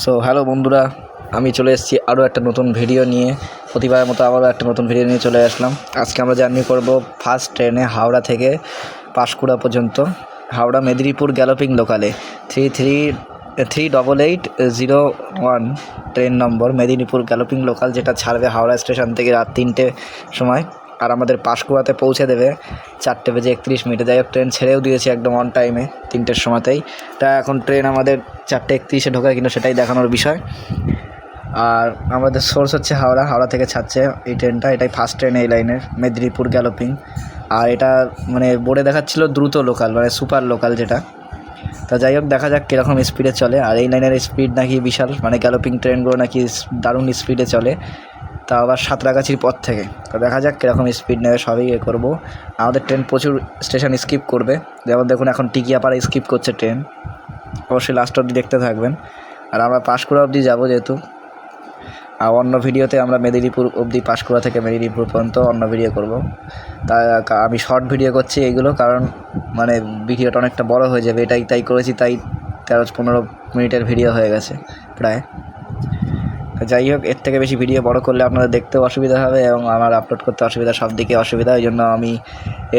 So hello বন্ধুরা, আমি চলে এসেছি আরও একটা নতুন ভিডিও নিয়ে। প্রতিবারের মতো আবারও একটা নতুন ভিডিও নিয়ে চলে আসলাম। আজকে আমরা জার্নি করব ফার্স্ট ট্রেনে হাওড়া থেকে পাঁশকুড়া পর্যন্ত, হাওড়া মেদিনীপুর গ্যালোপিং লোকালে 38801 ট্রেন নম্বর মেদিনীপুর গ্যালোপিং লোকাল, যেটা ছাড়বে হাওড়া স্টেশন থেকে রাত 3টের সময় আর আমাদের পাঁশকুড়াতে পৌঁছে দেবে 4:31। যাই হোক, ট্রেন ছেড়েও দিয়েছে একদম অন টাইমে 3টের সময়তেই। তা এখন ট্রেন আমাদের 4:31 ঢোকায় কিন্তু সেটাই দেখানোর বিষয়। আর আমাদের সোর্স হচ্ছে হাওড়া থেকে ছাড়ছে এই ট্রেনটা। এটাই ফার্স্ট ট্রেন এই লাইনের, মেদিনীপুর গ্যালোপিং। আর এটা মানে বোর্ডে দেখাচ্ছিল দ্রুত লোকাল, মানে সুপার লোকাল যেটা। তা যাই হোক, দেখা যাক কীরকম স্পিডে চলে। আর এই লাইনের স্পিড নাকি বিশাল, মানে গ্যালোপিং ট্রেনগুলো নাকি দারুণ স্পিডে চলে, তা আবার সাঁতরাগাছির পর থেকে। তো দেখা যাক কীরকম স্পিড নেবে, সবই করবো। আমাদের ট্রেন প্রচুর স্টেশন স্কিপ করবে, যেমন দেখুন এখন টিকিয়াপাড়া স্কিপ করছে ট্রেন। অবশ্যই লাস্ট অবধি দেখতে থাকবেন। আর আমরা পাঁশকুড়া অবধি যাবো যেহেতু, আর অন্য ভিডিওতে আমরা মেদিনীপুর অবধি, পাঁশকুড়া থেকে মেদিনীপুর পর্যন্ত অন্য ভিডিও করব। তাই আমি শর্ট ভিডিও করছি এইগুলো, কারণ মানে ভিডিওটা অনেকটা বড় হয়ে যাবে, তাই করেছি। তাই 13-15 মিনিটের ভিডিও হয়ে গেছে প্রায়। যাই হোক, এর থেকে বেশি ভিডিও বড় করলে আপনাদের দেখতেও অসুবিধা হবে এবং আমার আপলোড করতে অসুবিধা, সব দিকে অসুবিধা। এই জন্য আমি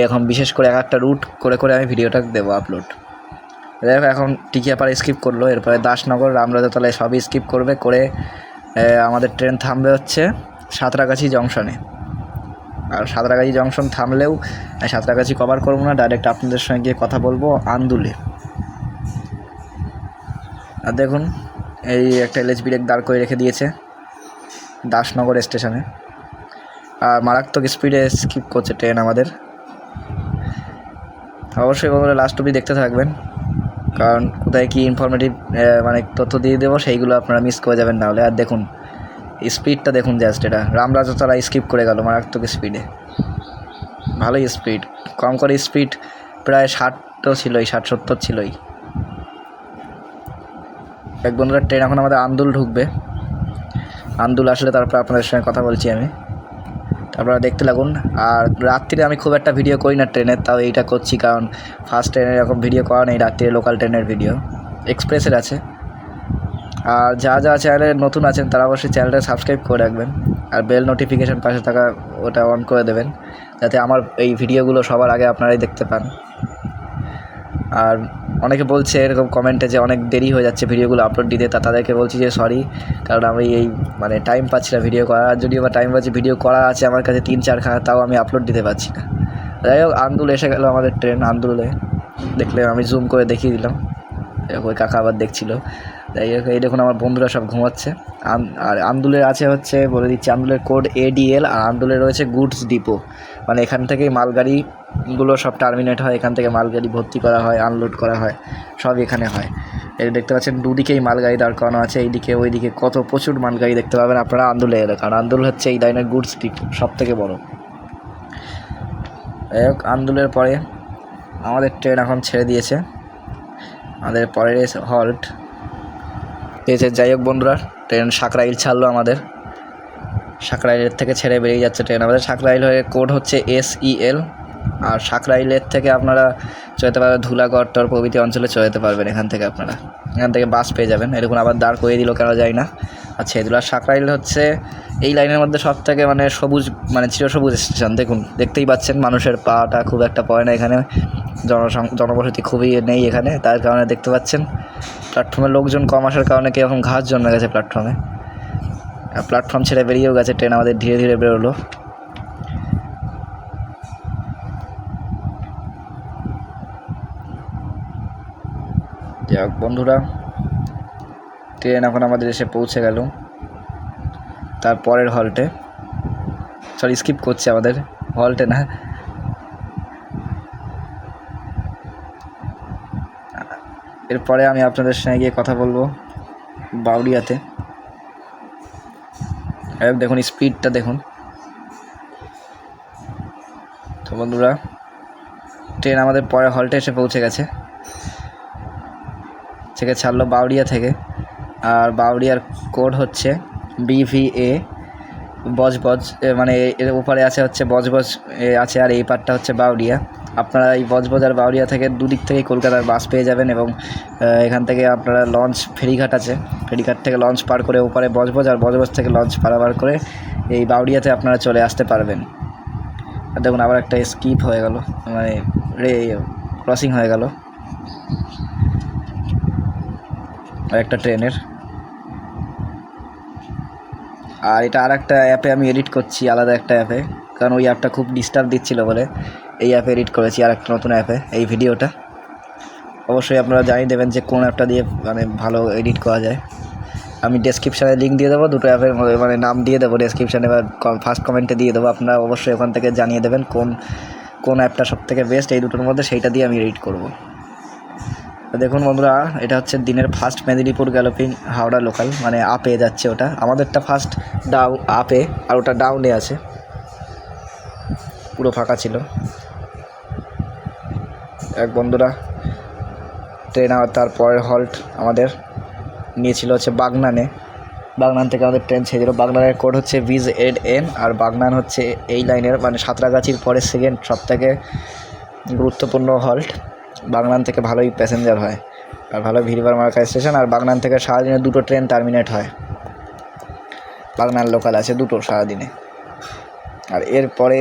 এখন বিশেষ করে একটা রুট করে আমি ভিডিওটা দেবো আপলোড। যাই হোক, এখন টিকিয়াপাড়া স্কিপ করলো, এরপরে দাসনগর, রামরাজাতলায় সবই স্কিপ করে আমাদের ট্রেন থামবে হচ্ছে সাঁতরাগাছি জংশনে। আর সাঁতরাগাছি জংশন থামলেও সাঁতরাগাছি কভার করবো না, ডাইরেক্ট আপনাদের সঙ্গে গিয়ে কথা বলবো আন্দুলে। আর দেখুন, এই একটা এলএচ ব্রেক দাঁড় করে রেখে দিয়েছে দাসনগর স্টেশনে। আর মারাত্মক স্পিডে স্কিপ করছে ট্রেন আমাদের। অবশ্যই বন্ধুরা লাস্ট অবধি দেখতে থাকবেন, কারণ কোথায় কী ইনফরমেটিভ মানে তথ্য দিয়ে দেবো, সেইগুলো আপনারা মিস করে যাবেন নাহলে। আর দেখুন স্পিডটা দেখুন, জাস্ট এটা রামরাজাতলা স্কিপ করে গেল মারাত্মক স্পিডে। ভালোই স্পিড, কম করে স্পিড প্রায় 60 তো ছিলই, 60-70 ছিলই। এক বন্ধুরা, ট্রেন এখন আমাদের আন্দুল ঢুকবে। আন্দুল আসলে তারপর আপনাদের সঙ্গে কথা বলছি আমি, আপনারা দেখতে লাগুন। আর রাত্রিরে আমি খুব একটা ভিডিও করি না ট্রেনের, তাও এইটা করছি কারণ ফার্স্ট ট্রেনের এরকম ভিডিও করা নেই রাত্রিরে, লোকাল ট্রেনের ভিডিও। এক্সপ্রেসের আছে। আর যা চ্যানেলে নতুন আছেন তারা অবশ্যই চ্যানেলটা সাবস্ক্রাইব করে রাখবেন, আর বেল নোটিফিকেশান পাশে থাকা ওটা অন করে দেবেন, যাতে আমার এই ভিডিওগুলো সবার আগে আপনারাই দেখতে পান। আর অনেকে বলছে এরকম কমেন্টে যে অনেক দেরি হয়ে যাচ্ছে ভিডিওগুলো আপলোড দিতে, তাদেরকে বলছি যে সরি, কারণ আমি এই মানে টাইম পাচ্ছি না ভিডিও করার। আর যদিও বা টাইম পাচ্ছি, ভিডিও করা আছে আমার কাছে 3-4খানা, তাও আমি আপলোড দিতে পারছি না। যাই হোক, আন্দুল এসে গেল আমাদের ট্রেন। আন্দুলে দেখলে আমি জুম করে দেখিয়ে দিলাম, ওই কাকা আবার দেখছিল। যাই হোক, এই দেখুন আমার বন্ধুরা সব ঘুমাচ্ছে। আর আন্দুলের আছে হচ্ছে, বলে দিচ্ছি, আন্দুলের কোড ADL। আর আন্দুলে রয়েছে গুডস ডিপো, মানে এখান থেকেই মালগাড়িগুলো সব টার্মিনেট হয়, এখান থেকে মালগাড়ি ভর্তি করা হয়, আনলোড করা হয়, সব এখানে হয়। এই দেখতে পাচ্ছেন দুদিকেই মালগাড়ি দাঁড় করানো আছে, এইদিকে ওইদিকে কত প্রচুর মালগাড়ি দেখতে পাবেন আপনারা আন্দুলে এলে, কারণ আন্দুল হচ্ছে এই লাইনের গুডস ডিপো সব থেকে বড়। যাই হোক, আন্দুলের পরে আমাদের ট্রেন এখন ছেড়ে দিয়েছে, আমাদের পরের হল্ট পেয়েছে। যাই হোক বন্ধুরা, ট্রেন সাঁকরাইল ছাড়লো আমাদের। সাঁকরাইলের থেকে ছেড়ে বেরিয়ে যাচ্ছে ট্রেন আমাদের। সাঁকরাইল হয়ে কোড হচ্ছে SEL। আর সাঁকরাইলের থেকে আপনারা চলে যেতে পারবেন ধুলাগড় প্রভৃতি অঞ্চলে চলে যেতে পারবেন। এখান থেকে বাস পেয়ে যাবেন। এরকম আবার দাঁড় করিয়ে দিল কেন যায় না। আচ্ছা, এগুলো সাঁকরাইল হচ্ছে এই লাইনের মধ্যে সব থেকে মানে সবুজ, মানে চিরসবুজ স্টেশন। দেখতেই পাচ্ছেন মানুষের পাটা খুব একটা পড়ে না এখানে, জনবসতি খুবই নেই এখানে, তার কারণে দেখতে পাচ্ছেন প্ল্যাটফর্মে লোকজন কম আসার কারণে কীরকম ঘাস জন্মে গেছে প্ল্যাটফর্মে। প্ল্যাটফর্ম ছেড়ে বেরিয়েও গেছে ট্রেন আমাদের, ধীরে ধীরে বেরোলো। যাক বন্ধুরা, ট্রেন এখন আমাদের এসে পৌঁছে গেল তারপরের হল্টে। সরি, স্কিপ করছে আমাদের হল্টে না। এরপরে আমি আপনাদের সঙ্গে গিয়ে কথা বলবো বাউরিয়াতে। দেখুন স্পিডটা দেখুন। তো বন্ধুরা, ট্রেন আমাদের পরে হল্টে এসে পৌঁছে গেছে, ছাড়লো বাউরিয়া থেকে। আর বাউরিয়ার কোড হচ্ছে BVA বজবজ, মানে এর উপরে আছে হচ্ছে বজবজ আছে, আর এই পার্টটা হচ্ছে বাউরিয়া। আপনারা এই বজবজার বাউরিয়া থেকে দুদিক থেকেই কলকাতার বাস পেয়ে যাবেন এবং এখান থেকে আপনারা লঞ্চ ফেরিঘাট আছে, ফেরিঘাট থেকে লঞ্চ পার করে ওপারে বজবজ থেকে লঞ্চ পারাবার করে এই বাউরিয়াতে আপনারা চলে আসতে পারবেন। আর দেখুন আবার একটা স্কিপ হয়ে গেল, মানে ক্রসিং হয়ে গেল একটা ট্রেনের। আর এটা আর একটা অ্যাপে আমি এডিট করছি, আলাদা একটা অ্যাপে, কারণ ওই অ্যাপটা খুব ডিস্টার্ব দিচ্ছিলো বলে এই অ্যাপে এডিট করেছি, আর একটা নতুন অ্যাপে এই ভিডিওটা। অবশ্যই আপনারা জানিয়ে দেবেন যে কোন অ্যাপটা দিয়ে মানে ভালো এডিট করা যায়। আমি ডেসক্রিপশানে লিঙ্ক দিয়ে দেবো, দুটো অ্যাপের মানে নাম দিয়ে দেবো ডেসক্রিপশানে বা ফার্স্ট কমেন্টে দিয়ে দেবো। আপনারা অবশ্যই ওখান থেকে জানিয়ে দেবেন কোন অ্যাপটা সবথেকে বেস্ট এই দুটোর মধ্যে, সেইটা দিয়ে আমি এডিট করব। দেখুন বন্ধুরা, এটা হচ্ছে দিনের first Medinipur galloping Howrah local, মানে আপে যাচ্ছে ওটা। আমাদেরটা ফার্স্ট আপে আর ওটা ডাউনে আছে, পুরো ফাঁকা ছিল। বন্ধুরা ট্রেন তারপরের হল্ট আমাদের নিয়েছিল হচ্ছে বাগনান থেকে আমাদের ট্রেন ছেড়েছিল। বাগনানের কোড হচ্ছে VZN, আর বাগনান হচ্ছে এই লাইনের মানে সাঁতরাগাছির পরে সেকেন্ড সবথেকে গুরুত্বপূর্ণ হল্ট। বাগনান থেকে ভালোই প্যাসেঞ্জার হয় আর ভালো ভিড়ভাড় মার্কা স্টেশন। আর বাগনান থেকে সারাদিনে দুটো ট্রেন টার্মিনেট হয়, বাগনান লোকাল আছে দুটো সারাদিনে। আর এরপরে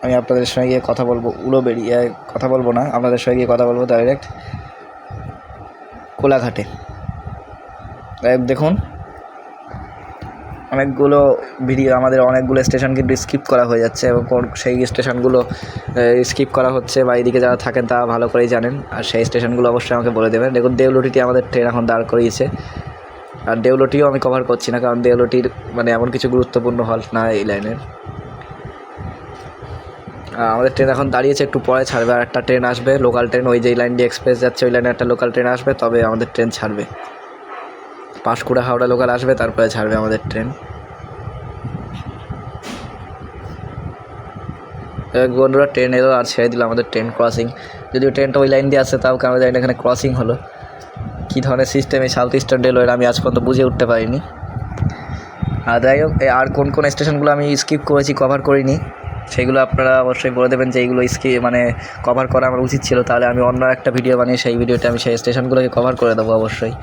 আমি আপনাদের সঙ্গে গিয়ে কথা বলবো উড়োবেড়িয়ে, কথা বলবো না, আপনাদের সঙ্গে গিয়ে কথা বলবো ডাইরেক্ট কোলাঘাটে। দেখুন অনেকগুলো ভিডিও, আমাদের অনেকগুলো স্টেশন কিন্তু স্কিপ করা হয়ে যাচ্ছে এবং সেই স্টেশনগুলো স্কিপ করা হচ্ছে বা এইদিকে যারা থাকেন তারা ভালো করেই জানেন। আর সেই স্টেশনগুলো অবশ্যই আমাকে বলে দেবেন। দেখুন দেউলটিতে আমাদের ট্রেন এখন দাঁড় করিয়েছে, আর দেউলটিও আমি কভার করছি না, কারণ দেউলটির মানে এমন কিছু গুরুত্বপূর্ণ হল্ট না এই লাইনের। আমাদের ট্রেন এখন দাঁড়িয়েছে, একটু পরে ছাড়বে। আর একটা ট্রেন আসবে লোকাল ট্রেন, ওই যে লাইন দিয়ে এক্সপ্রেস যাচ্ছে ওই লাইনে একটা লোকাল ট্রেন আসবে, তবে আমাদের ট্রেন ছাড়বে। পাঁশকুড়া হাওড়া লোকাল আসবে, তারপরে ছাড়বে আমাদের ট্রেন। বন্ধুরা ট্রেন এলো আর ছেড়ে দিল আমাদের ট্রেন ক্রসিং। যদিও ট্রেনটা ওই লাইন দিয়ে আসছে, তাও কেন জানি না এখানে ক্রসিং হলো। কী ধরনের সিস্টেম এই সাউথ ইস্টার্ন রেলওয়ের আমি আজ পর্যন্ত বুঝে উঠতে পারিনি। আর যাই হোক, আর কোন স্টেশনগুলো আমি স্কিপ করেছি, কভার করিনি, সেগুলো আপনারা অবশ্যই বলে দেবেন যে এইগুলো মানে কভার করা আমার উচিত ছিল। তাহলে আমি অন্য একটা ভিডিও বানিয়ে সেই ভিডিওতে আমি সেই স্টেশনগুলোকে কভার করে দেবো অবশ্যই।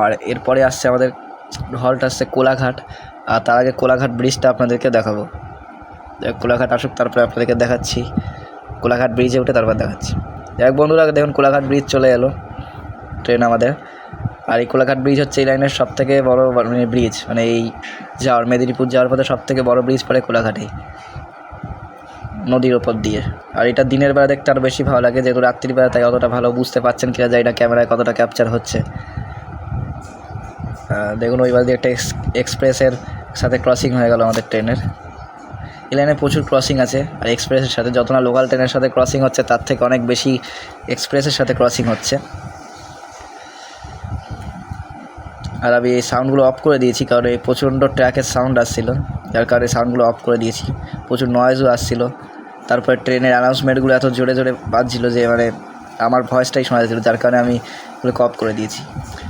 আর এরপরে আসছে আমাদের হল্ট আসছে কোলাঘাট। আর তার আগে কোলাঘাট ব্রিজটা আপনাদেরকে দেখাবো। কোলাঘাট আসুক, তারপরে আপনাদেরকে দেখাচ্ছি। কোলাঘাট ব্রিজে উঠে তারপর দেখাচ্ছি। বন্ধুরা দেখুন কোলাঘাট ব্রিজ চলে এলো ট্রেন আমাদের। আর এই কোলাঘাট ব্রিজ হচ্ছে এই লাইনের সবথেকে বড় মানে ব্রিজ, মানে এই মেদিনীপুর যাওয়ার পথে সবথেকে বড় ব্রিজ পড়ে কোলাঘাটেই, নদীর ওপর দিয়ে। আর এটা দিনের বেলা দেখতে আরও বেশি ভালো লাগে, যেহেতু রাত্রিবেলা তাই অতটা ভালো বুঝতে পারছেন কিনা যায় না ক্যামেরায় কতটা ক্যাপচার হচ্ছে। দেখুন ওই বাদি একটা এক্সপ্রেসের সাথে ক্রসিং হয়ে গেল আমাদের ট্রেনের। এই লাইনে প্রচুর ক্রসিং আছে, আর এক্সপ্রেসের সাথে যত না লোকাল ট্রেনের সাথে ক্রসিং হচ্ছে তার থেকে অনেক বেশি এক্সপ্রেসের সাথে ক্রসিং হচ্ছে। আর আমি এই সাউন্ডগুলো অফ করে দিয়েছি, কারণ এই প্রচণ্ড ট্র্যাকের সাউন্ড আসছিলো, যার কারণে সাউন্ডগুলো অফ করে দিয়েছি। প্রচুর নয়েজও আসছিলো। তারপরে ট্রেনের অ্যানাউন্সমেন্টগুলো এত জোরে জোরে বাজছিলো যে মানে আমার ভয়েসটাই শোনা যাচ্ছিলো, যার কারণে আমি এগুলো অফ করে দিয়েছি।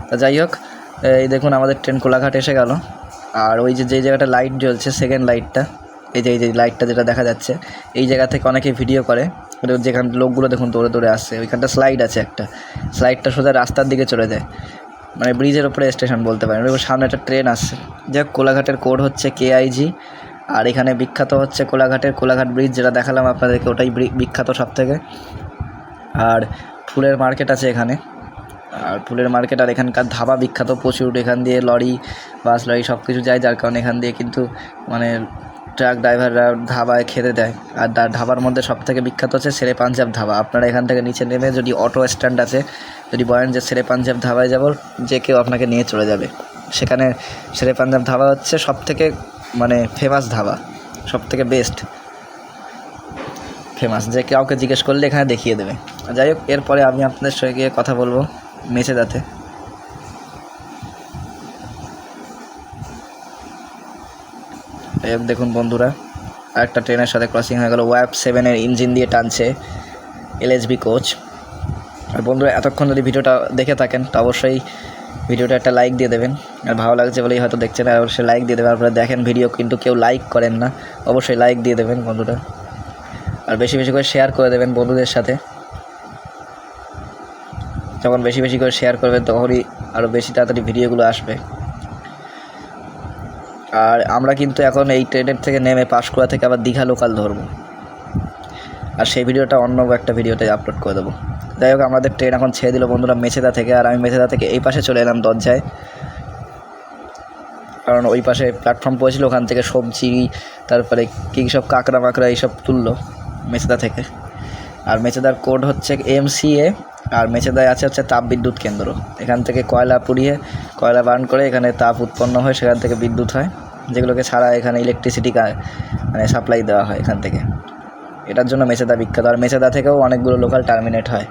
তা যাই হোক, এই দেখুন আমাদের ট্রেন কোলাঘাট এসে গেল। আর ওই যে জায়গাটা লাইট জ্বলছে, সেকেন্ড লাইটটা, এই যে লাইটটা যেটা দেখা যাচ্ছে, এই জায়গা থেকে অনেকে ভিডিও করে, যেখানে লোকগুলো দেখুন দৌড়ে দৌড়ে আসছে। ওইখানটা স্লাইড আছে, একটা স্লাইডটা সোজা রাস্তার দিকে চলে যায়, মানে ব্রিজের ওপরে স্টেশন বলতে পারেন। ওই সামনে একটা ট্রেন আসছে। যাই হোক, কোলাঘাটের কোড হচ্ছে KIG। আর এখানে বিখ্যাত হচ্ছে কোলাঘাট ব্রিজ, যেটা দেখালাম আপনাদেরকে, ওটাই বিখ্যাত সব থেকে। আর ফুলের মার্কেট আছে এখানে, আর ফুলের মার্কেট আর এখানকার ধাবা বিখ্যাত প্রচুর। এখান দিয়ে লরি, বাস লরি সব কিছু যায়, যার কারণে এখান দিয়ে কিন্তু মানে ট্রাক ড্রাইভাররা ধাবায় খেতে দেয়। আর ধাবার মধ্যে সবথেকে বিখ্যাত হচ্ছে শেরে পাঞ্জাব ধাবা। আপনারা এখান থেকে নিচে নেমে যদি অটো স্ট্যান্ড আছে, যদি বলেন যে শেরে পাঞ্জাব ধাবায় যাব, যে কেউ আপনাকে নিয়ে চলে যাবে সেখানে। শেরে পাঞ্জাব ধাবা হচ্ছে সবথেকে মানে ফেমাস ধাবা, সবথেকে বেস্ট ফেমাস, যে কাউকে জিজ্ঞেস করলে এখানে দেখিয়ে দেবে। যাই হোক, এরপরে আমি আপনাদের সঙ্গে কথা বলবো মেছেদাতে। দেখুন বন্ধুরা, আরেকটা ট্রেনের সাথে ক্রসিং হয়ে গেল। ওয়াইপ 7-এর ইঞ্জিন দিয়ে টানছে LHB কোচ। আর বন্ধুরা এতক্ষণ যদি ভিডিওটা দেখে থাকেন তো অবশ্যই ভিডিওটা একটা লাইক দিয়ে দেবেন। আর ভালো লাগছে বলেই হয়তো দেখছেন, আর অবশ্যই লাইক দিয়ে দেবেন। আপনারা দেখেন ভিডিও কিন্তু কেউ লাইক করেন না, অবশ্যই লাইক দিয়ে দেবেন বন্ধুরা। আর বেশি বেশি করে শেয়ার করে দেবেন বন্ধুদের সাথে। যখন বেশি বেশি করে শেয়ার করবেন তখনই আরও বেশি তাড়াতাড়ি ভিডিওগুলো আসবে। আর আমরা কিন্তু এখন এই ট্রেনের থেকে নেমে পাঁশকুড়া থেকে আবার দীঘা লোকাল ধরবো, আর সেই ভিডিওটা অন্য একটা ভিডিওতে আপলোড করে দেবো। যাই হোক, আমাদের ট্রেন এখন ছেড়ে দিল বন্ধুরা মেছেদা থেকে, আর আমি মেছেদা থেকে এই পাশে চলে এলাম দরজায়, কারণ ওই পাশে প্ল্যাটফর্ম পড়েছিল, ওখান থেকে সবজি তারপরে কী সব কাঁকড়া মাকড়া এইসব তুললো মেছেদা থেকে। আর মেছেদার কোড হচ্ছে MCA, আর মেছেদায় আছে হচ্ছে তাপবিদ্যুৎ কেন্দ্র। এখান থেকে কয়লা পুড়িয়ে কয়লা বার্ন করে এখানে তাপ উৎপন্ন হয়, সেখান থেকে বিদ্যুৎ হয়, যেগুলোকে ছাড়া এখানে ইলেকট্রিসিটি মানে সাপ্লাই দেওয়া হয় এখান থেকে। এটার জন্য মেছেদা বিখ্যাত। আর মেছেদা থেকেও অনেকগুলো লোকাল টার্মিনেট হয়,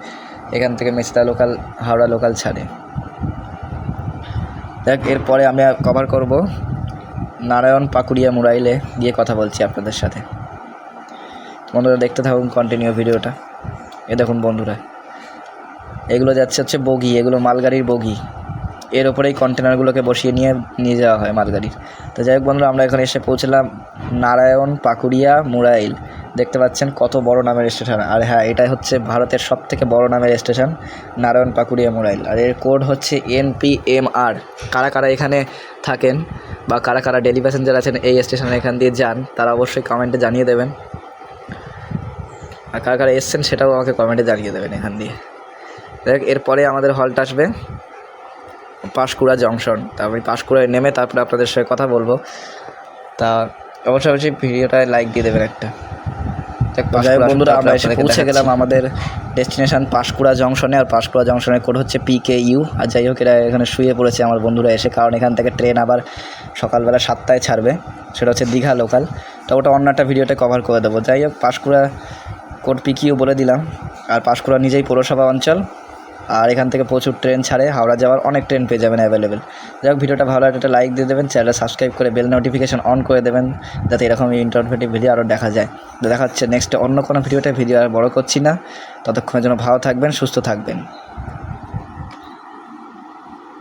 এখান থেকে মেছেদা লোকাল, হাওড়া লোকাল ছাড়ে। দেখ, এরপরে আমি কভার করব নারায়ণ পাকুড়িয়া মুরাইলে গিয়ে কথা বলছি আপনাদের সাথে। বন্ধুরা দেখতে থাকুন কন্টিনিউ ভিডিওটা। দেখুন বন্ধুরা, এগুলো যাচ্ছে হচ্ছে বগি, এগুলো মালগাড়ির বগি, এর ওপরেই কন্টেনারগুলোকে বসিয়ে নিয়ে যাওয়া হয় মালগাড়ির। তো যাই হোক বন্ধুরা, আমরা এখানে এসে পৌঁছলাম নারায়ণ পাকুড়িয়া মুরাইল। দেখতে পাচ্ছেন কত বড় নামের স্টেশন। আর হ্যাঁ, এটাই হচ্ছে ভারতের সবথেকে বড় নামের স্টেশন, নারায়ণ পাকুড়িয়া মুরাইল। আর এর কোড হচ্ছে NPMR। কারা কারা এখানে থাকেন বা কারা কারা ডেলি প্যাসেঞ্জার আছেন এই স্টেশনে এখান দিয়ে যান, তারা অবশ্যই কমেন্টে জানিয়ে দেবেন। আর কারা কারা এসছেন সেটাও আমাকে কমেন্টে জানিয়ে দেবেন এখান দিয়ে। দেখ, এরপরে আমাদের হল্ট আসবে পাঁশকুড়া জংশন। তা আমি পাঁশকুড়ায় নেমে তারপরে আপনাদের সঙ্গে কথা বলবো। তা অবশ্যই ভিডিওটায় লাইক দিয়ে দেবেন একটা। বন্ধুরা, আমরা এসে পৌঁছে গেলাম আমাদের ডেস্টিনেশন পাঁশকুড়া জংশনে। আর পাঁশকুড়া জংশনের কোড হচ্ছে PKU। আর যাই হোক, এরা এখানে শুয়ে পড়েছে আমার বন্ধুরা এসে, কারণ এখান থেকে ট্রেন আবার সকালবেলা 7টায় ছাড়বে, সেটা হচ্ছে দীঘা লোকাল। তো ওটা অন্য একটা ভিডিওতে কভার করে দেবো। যাই হোক, পাঁশকুড়া কোড PKU বলে দিলাম। আর পাঁশকুড়া নিজেই পৌরসভা অঞ্চল, আর এখান থেকে প্রচুর ট্রেন ছাড়ে, হাওড়া যাওয়ার অনেক ট্রেন পেয়ে যাবেন অ্যাভেলেবেল। যাই হোক, ভিডিওটা ভালো লাগে একটা লাইক দিয়ে দেবেন, চ্যানেলটা সাবস্ক্রাইব করে বেল নোটিফিকেশন অন করে দেবেন, যাতে এরকম ইনফরমেটিভ ভিডিও আরও দেখা যায়। দেখা হচ্ছে নেক্সট অন্য কোনো ভিডিওতে। ভিডিও আর বড় করছি না, ততক্ষণের জন্য ভালো থাকবেন, সুস্থ থাকবেন।